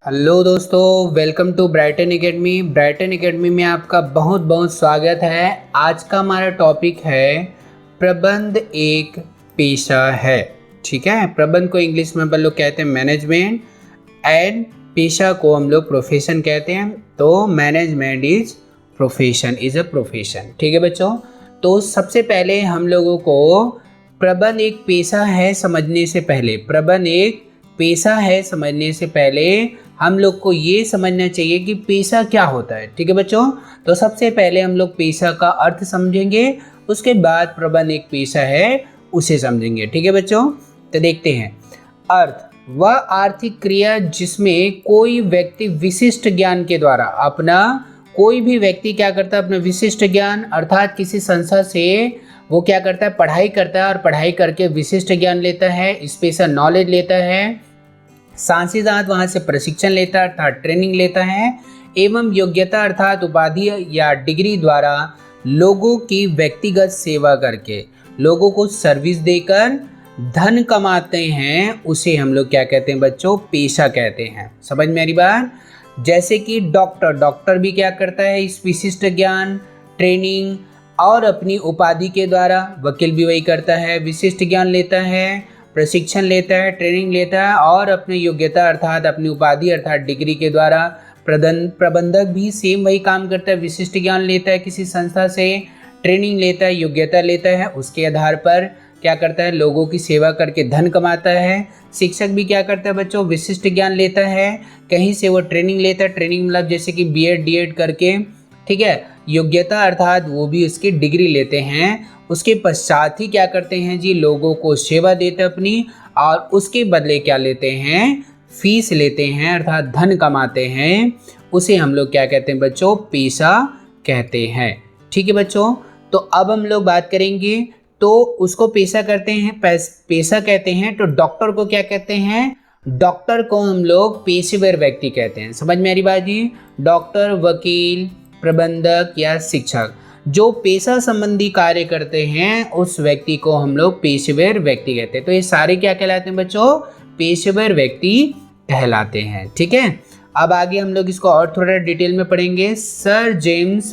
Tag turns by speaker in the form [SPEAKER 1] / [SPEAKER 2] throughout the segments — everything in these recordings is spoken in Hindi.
[SPEAKER 1] हेलो दोस्तों, welcome to Brighton academy. Brighton academy में आपका बहुत बहुत स्वागत है। आज का हमारा टॉपिक है प्रबंध एक पेशा है। ठीक है, प्रबंध को इंग्लिश में हम लोग कहते हैं मैनेजमेंट एंड पेशा को हम लोग प्रोफेशन कहते हैं। तो management is profession, is a profession. ठीक है बच्चों, तो सबसे पहले हम लोगों को प्रबंध एक पेशा है समझने से पहले, प्रबंध एक पेशा है समझने से पहले हम लोग को ये समझना चाहिए कि पेशा क्या होता है। ठीक है बच्चों, तो सबसे पहले हम लोग पेशा का अर्थ समझेंगे, उसके बाद प्रबंध एक पेशा है उसे समझेंगे। ठीक है बच्चों, तो देखते हैं। अर्थ वह आर्थिक क्रिया जिसमें कोई व्यक्ति विशिष्ट ज्ञान के द्वारा अपना, कोई भी व्यक्ति क्या करता है, अपना विशिष्ट ज्ञान अर्थात किसी संस्था से वो क्या करता है, पढ़ाई करता है और पढ़ाई करके विशिष्ट ज्ञान लेता है, स्पेशल नॉलेज लेता है, साथ ही साथ वहाँ से प्रशिक्षण लेता है अर्थात ट्रेनिंग लेता है, एवं योग्यता अर्थात उपाधि या डिग्री द्वारा लोगों की व्यक्तिगत सेवा करके, लोगों को सर्विस देकर धन कमाते हैं, उसे हम लोग क्या कहते हैं बच्चों, पेशा कहते हैं। समझ में आ रही बात। जैसे कि डॉक्टर भी क्या करता है, इस विशिष्ट ज्ञान, ट्रेनिंग और अपनी उपाधि के द्वारा, वकील भी वही करता है, विशिष्ट ज्ञान लेता है, प्रशिक्षण लेता है, ट्रेनिंग लेता है और अपनी योग्यता अर्थात अपनी उपाधि अर्थात डिग्री के द्वारा, प्रबंधक भी सेम वही काम करता है, विशिष्ट ज्ञान लेता है, किसी संस्था से ट्रेनिंग लेता है, योग्यता लेता है, उसके आधार पर क्या करता है, लोगों की सेवा करके धन कमाता है। शिक्षक भी क्या करता है बच्चों, विशिष्ट ज्ञान लेता है, कहीं से वो ट्रेनिंग लेता है, ट्रेनिंग मतलब जैसे कि बीएड डीएड करके, ठीक है, योग्यता अर्थात वो भी उसकी डिग्री लेते हैं। उसके पश्चात ही क्या करते हैं जी, लोगों को सेवा देते अपनी, और उसके बदले क्या लेते हैं, फीस लेते हैं अर्थात धन कमाते हैं। उसे हम लोग क्या कहते हैं बच्चों, पेशा कहते हैं। ठीक है बच्चों, तो अब हम लोग बात करेंगे, तो उसको पेशा करते हैं, पेशा कहते हैं। तो डॉक्टर को क्या कहते हैं, डॉक्टर को हम लोग पेशेवर व्यक्ति कहते हैं। समझ में आ रही बात जी। डॉक्टर, वकील, प्रबंधक या शिक्षक जो पेशा संबंधी कार्य करते हैं, उस व्यक्ति को हम लोग पेशेवर व्यक्ति कहते हैं। तो ये सारे क्या कहलाते हैं बच्चों, पेशेवर व्यक्ति कहलाते हैं। ठीक है, अब आगे हम लोग इसको और थोड़ा डिटेल में पढ़ेंगे। सर जेम्स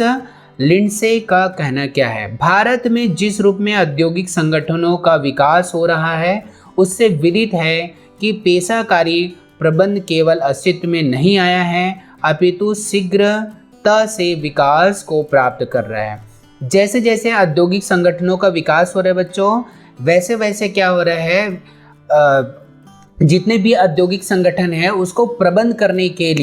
[SPEAKER 1] लिंडसे का कहना क्या है, भारत में जिस रूप में औद्योगिक संगठनों का विकास हो रहा है, उससे विदित है कि पेशाकारी प्रबंध केवल अस्तित्व में नहीं आया है, अपितु शीघ्रता से विकास को प्राप्त कर रहा है। जैसे जैसे औद्योगिक संगठनों का विकास हो रहा है बच्चों, वैसे वैसे क्या हो रहा है, जितने भी औद्योगिक संगठन है उसको प्रबंध करने के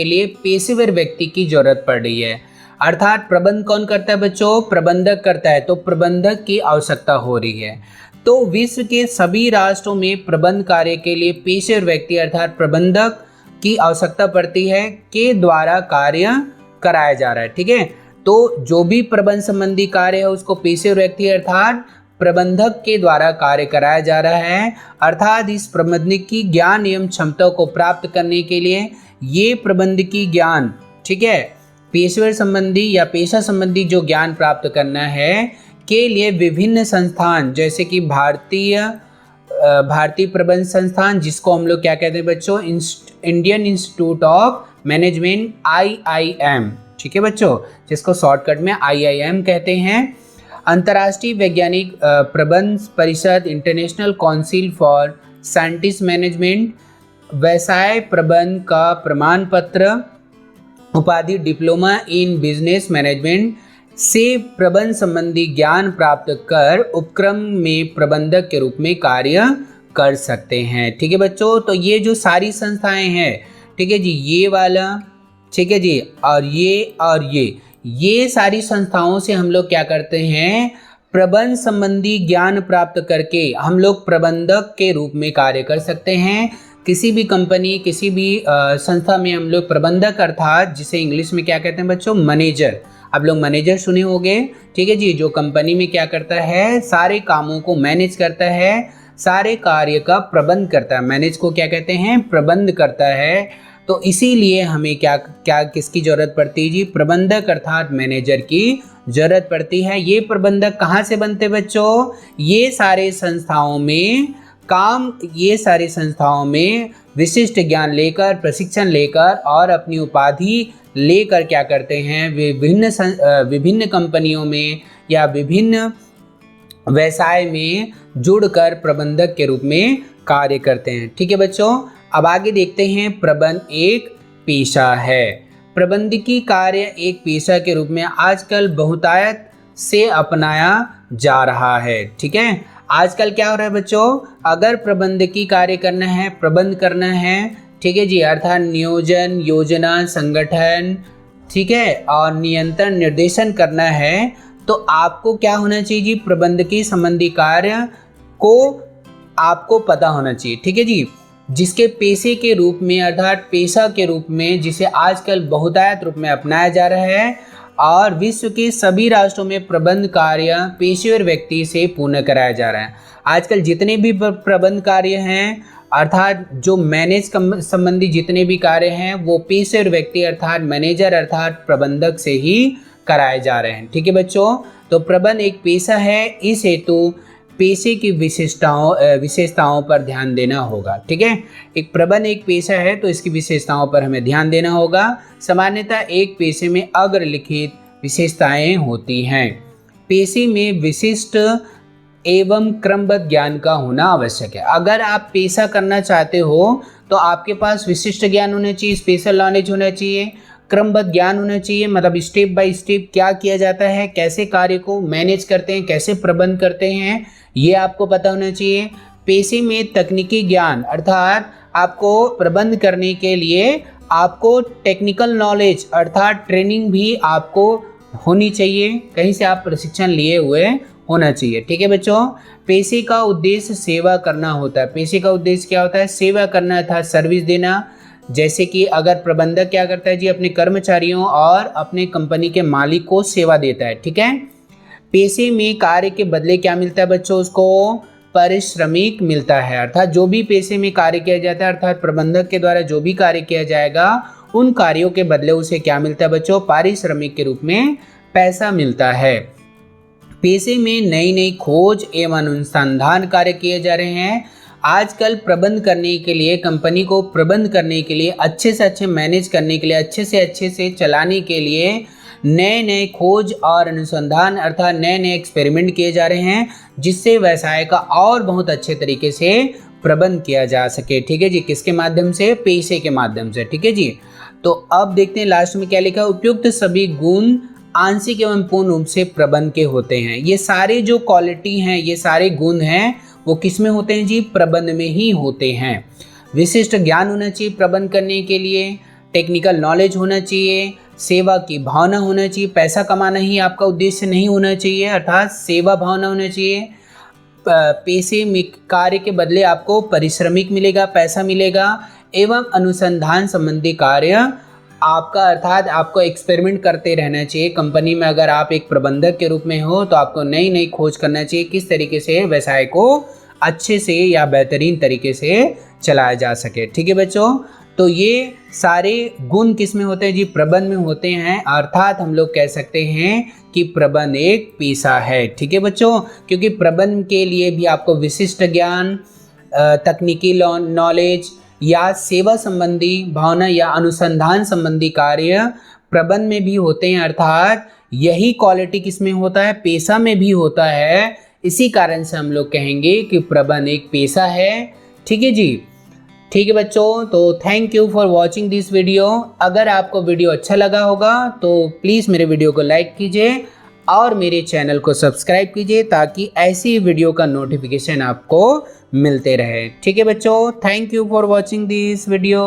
[SPEAKER 1] लिए पेशेवर व्यक्ति की जरूरत पड़ रही है। अर्थात प्रबंध कौन करता है बच्चों, प्रबंधक करता है, तो प्रबंधक की आवश्यकता हो रही है। तो विश्व के सभी राष्ट्रों में प्रबंध कार्य के लिए पेशेवर व्यक्ति अर्थात प्रबंधक की आवश्यकता पड़ती है, के द्वारा कार्य कराया जा रहा है। ठीक है, तो जो भी प्रबंध संबंधी कार्य है उसको पेशेवर व्यक्ति अर्थात प्रबंधक के द्वारा कार्य कराया जा रहा है। अर्थात इस प्रबंधक की ज्ञान एवं क्षमता को प्राप्त करने के लिए ये प्रबंधकीय ज्ञान, ठीक है, पेशेवर संबंधी या पेशा संबंधी जो ज्ञान प्राप्त करना है के लिए विभिन्न संस्थान, जैसे कि भारतीय प्रबंध संस्थान, जिसको हम लोग क्या कहते हैं बच्चों, Indian institute of management, IIM। ठीक है बच्चों, जिसको शॉर्टकट में IIM कहते हैं। अंतर्राष्ट्रीय वैज्ञानिक प्रबंध परिषद, international council for scientist management, व्यवसाय प्रबंध का प्रमाण पत्र, उपाधि डिप्लोमा इन बिजनेस मैनेजमेंट से प्रबंध संबंधी ज्ञान प्राप्त कर उपक्रम में प्रबंधक के रूप में कार्य कर सकते हैं। ठीक है बच्चों, तो ये जो सारी संस्थाएं हैं, ठीक है जी, ये वाला, ठीक है जी, और ये सारी संस्थाओं से हम लोग क्या करते हैं, प्रबंध संबंधी ज्ञान प्राप्त करके हम लोग प्रबंधक के रूप में कार्य कर सकते हैं। किसी भी कंपनी, किसी भी संस्था में हम लोग प्रबंधक अर्थात जिसे इंग्लिश में क्या कहते हैं बच्चों, मैनेजर। आप लोग मैनेजर सुने होंगे, ठीक है जी, जो कंपनी में क्या करता है, सारे कामों को मैनेज करता है, सारे कार्य का प्रबंध करता है। मैनेज को क्या कहते हैं, प्रबंध करता है। तो इसीलिए हमें क्या किसकी जरूरत पड़ती है जी, प्रबंधक अर्थात मैनेजर की जरूरत पड़ती है। ये प्रबंधक कहाँ से बनते बच्चों, ये सारे संस्थाओं में काम ये सारी संस्थाओं में विशिष्ट ज्ञान लेकर, प्रशिक्षण लेकर और अपनी उपाधि लेकर क्या करते हैं, विभिन्न कंपनियों में या विभिन्न व्यवसाय में जुड़कर प्रबंधक के रूप में कार्य करते हैं। ठीक है बच्चों, अब आगे देखते हैं प्रबंध एक पेशा है। प्रबंधकीय कार्य एक पेशा के रूप में आजकल बहुतायत से अपनाया जा रहा है। ठीक है, आजकल क्या हो रहा है बच्चों, अगर प्रबंधकीय कार्य करना है, प्रबंध करना है, ठीक है जी, अर्थात नियोजन, योजना, संगठन, ठीक है, और नियंत्रण, निर्देशन करना है, तो आपको क्या होना चाहिए जी, प्रबंधकीय संबंधी कार्य को आपको पता होना चाहिए। ठीक है जी, जिसके पेशे के रूप में अर्थात पेशा के रूप में जिसे आजकल बहुतायत रूप में अपनाया जा रहा है और विश्व के सभी राष्ट्रों में प्रबंध कार्य पेशेवर व्यक्ति से पूर्ण कराया जा रहा है। आजकल जितने भी प्रबंध कार्य हैं अर्थात जो मैनेज संबंधी जितने भी कार्य हैं वो पेशेवर व्यक्ति अर्थात मैनेजर अर्थात प्रबंधक से ही कराए जा रहे हैं। ठीक है बच्चों, तो प्रबंध एक पेशा है, इस हेतु पेशे की विशेषताओं पर ध्यान देना होगा। ठीक है, एक प्रबंध एक पेशा है तो इसकी विशेषताओं पर हमें ध्यान देना होगा। सामान्यतः एक पेशे में अग्रलिखित विशेषताएं होती हैं। पेशे में विशिष्ट एवं क्रमबद्ध ज्ञान का होना आवश्यक है। अगर आप पेशा करना चाहते हो तो आपके पास विशिष्ट ज्ञान होना चाहिए, स्पेशल नॉलेज होना चाहिए, क्रमबद्ध ज्ञान होना चाहिए, मतलब स्टेप बाय स्टेप क्या किया जाता है, कैसे कार्य को मैनेज करते हैं, कैसे प्रबंध करते हैं, ये आपको पता होना चाहिए। पेशे में तकनीकी ज्ञान अर्थात आपको प्रबंध करने के लिए आपको टेक्निकल नॉलेज अर्थात ट्रेनिंग भी आपको होनी चाहिए, कहीं से आप प्रशिक्षण लिए हुए होना चाहिए। ठीक है बच्चों, पेशे का उद्देश्य सेवा करना होता है। पेशे का उद्देश्य क्या होता है, सेवा करना अर्थात सर्विस देना। जैसे कि अगर प्रबंधक क्या करता है जी, अपने कर्मचारियों और अपने कंपनी के मालिक को सेवा देता है। ठीक है, पेशे में कार्य के बदले क्या मिलता है बच्चों, उसको पारिश्रमिक मिलता है। अर्थात जो भी पेशे में कार्य किया जाता है अर्थात प्रबंधक के द्वारा जो भी कार्य किया जाएगा उन कार्यों के बदले उसे क्या मिलता है बच्चों, पारिश्रमिक के रूप में पैसा मिलता है। पेशे में नई नई खोज एवं अनुसंधान कार्य किए जा रहे हैं। आजकल प्रबंध करने के लिए, कंपनी को प्रबंध करने के लिए, अच्छे से अच्छे मैनेज करने के लिए, अच्छे से चलाने के लिए नए नए खोज और अनुसंधान अर्थात नए नए एक्सपेरिमेंट किए जा रहे हैं जिससे व्यवसाय का और बहुत अच्छे तरीके से प्रबंध किया जा सके। ठीक है जी, किसके माध्यम से, पेशे के माध्यम से। ठीक है जी, तो अब देखते हैं लास्ट में क्या लिखा है, उपयुक्त सभी गुण आंशिक एवं पूर्ण रूप से प्रबंध के होते हैं। ये सारे जो क्वालिटी हैं, ये सारे गुण हैं वो किस में होते हैं जी, प्रबंध में ही होते हैं। विशिष्ट ज्ञान होना चाहिए प्रबंध करने के लिए, टेक्निकल नॉलेज होना चाहिए, सेवा की भावना होना चाहिए, पैसा कमाना ही आपका उद्देश्य नहीं होना चाहिए अर्थात सेवा भावना होना चाहिए। पेशे में कार्य के बदले आपको पारिश्रमिक मिलेगा, पैसा मिलेगा, एवं अनुसंधान संबंधी कार्य आपका अर्थात आपको एक्सपेरिमेंट करते रहना चाहिए। कंपनी में अगर आप एक प्रबंधक के रूप में हो तो आपको नई नई खोज करना चाहिए किस तरीके से व्यवसाय को अच्छे से या बेहतरीन तरीके से चलाया जा सके। ठीक है बच्चों, तो ये सारे गुण किस में होते हैं जी, प्रबंध में होते हैं। अर्थात हम लोग कह सकते हैं कि प्रबंध एक पेशा है। ठीक है बच्चों, क्योंकि प्रबंध के लिए भी आपको विशिष्ट ज्ञान, तकनीकी नॉलेज या सेवा संबंधी भावना या अनुसंधान संबंधी कार्य प्रबंध में भी होते हैं। अर्थात यही क्वालिटी किस में होता है, पेशा में भी होता है। इसी कारण से हम लोग कहेंगे कि प्रबंध एक पेशा है। ठीक है जी, ठीक है बच्चों, तो thank you for watching this video. अगर आपको वीडियो अच्छा लगा होगा तो प्लीज़ मेरे वीडियो को लाइक कीजिए और मेरे चैनल को सब्सक्राइब कीजिए ताकि ऐसी वीडियो का नोटिफिकेशन आपको मिलते रहे। ठीक है बच्चों, thank you for watching this video.